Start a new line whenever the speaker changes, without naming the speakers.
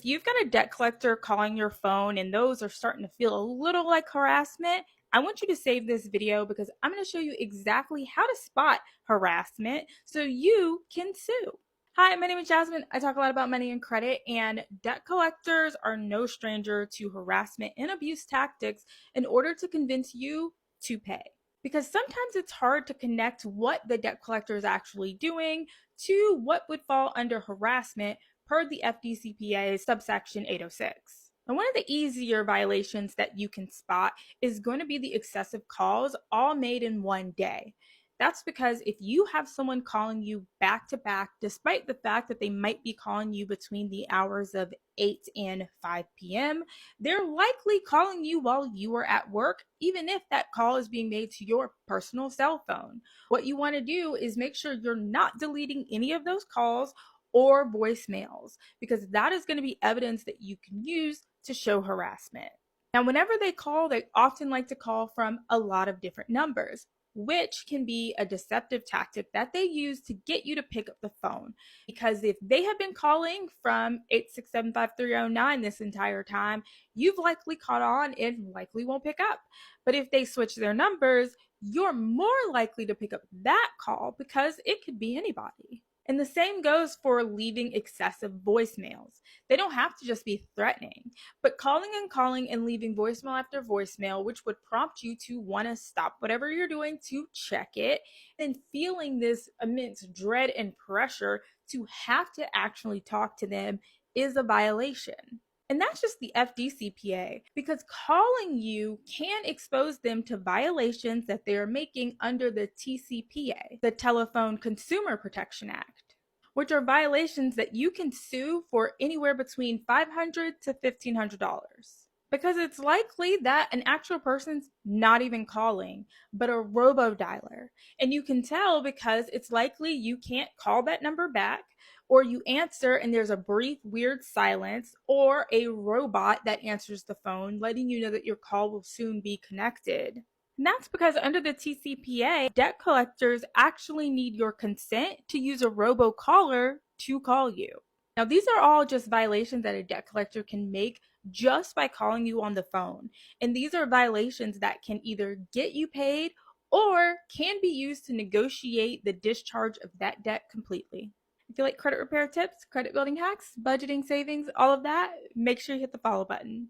If you've got a debt collector calling your phone and those are starting to feel a little like harassment, I want you to save this video because I'm going to show you exactly how to spot harassment so you can sue. Hi, my name is Jasmine. I talk a lot about money and credit, and debt collectors are no stranger to harassment and abuse tactics in order to convince you to pay. Because sometimes it's hard to connect what the debt collector is actually doing to what would fall under harassment per the FDCPA subsection 806. And one of the easier violations that you can spot is going to be the excessive calls all made in one day. That's because if you have someone calling you back to back, despite the fact that they might be calling you between the hours of 8 and 5 p.m., they're likely calling you while you are at work, even if that call is being made to your personal cell phone. What you want to do is make sure you're not deleting any of those calls or voicemails, because that is going to be evidence that you can use to show harassment. Now, whenever they call, they often like to call from a lot of different numbers, which can be a deceptive tactic that they use to get you to pick up the phone. Because if they have been calling from 8675309 this entire time, you've likely caught on and likely won't pick up. But if they switch their numbers, you're more likely to pick up that call because it could be anybody. And the same goes for leaving excessive voicemails. They don't have to just be threatening, but calling and leaving voicemail after voicemail, which would prompt you to want to stop whatever you're doing to check it, and feeling this immense dread and pressure to have to actually talk to them is a violation. And that's just the FDCPA, because calling you can expose them to violations that they are making under the TCPA, the Telephone Consumer Protection Act, which are violations that you can sue for anywhere between $500 to $1,500. Because it's likely that an actual person's not even calling, but a robo-dialer. And you can tell because it's likely you can't call that number back, or you answer and there's a brief weird silence, or a robot that answers the phone letting you know that your call will soon be connected. And that's because under the TCPA, debt collectors actually need your consent to use a robocaller to call you. Now, these are all just violations that a debt collector can make just by calling you on the phone. And these are violations that can either get you paid or can be used to negotiate the discharge of that debt completely. If you like credit repair tips, credit building hacks, budgeting, savings, all of that, make sure you hit the follow button.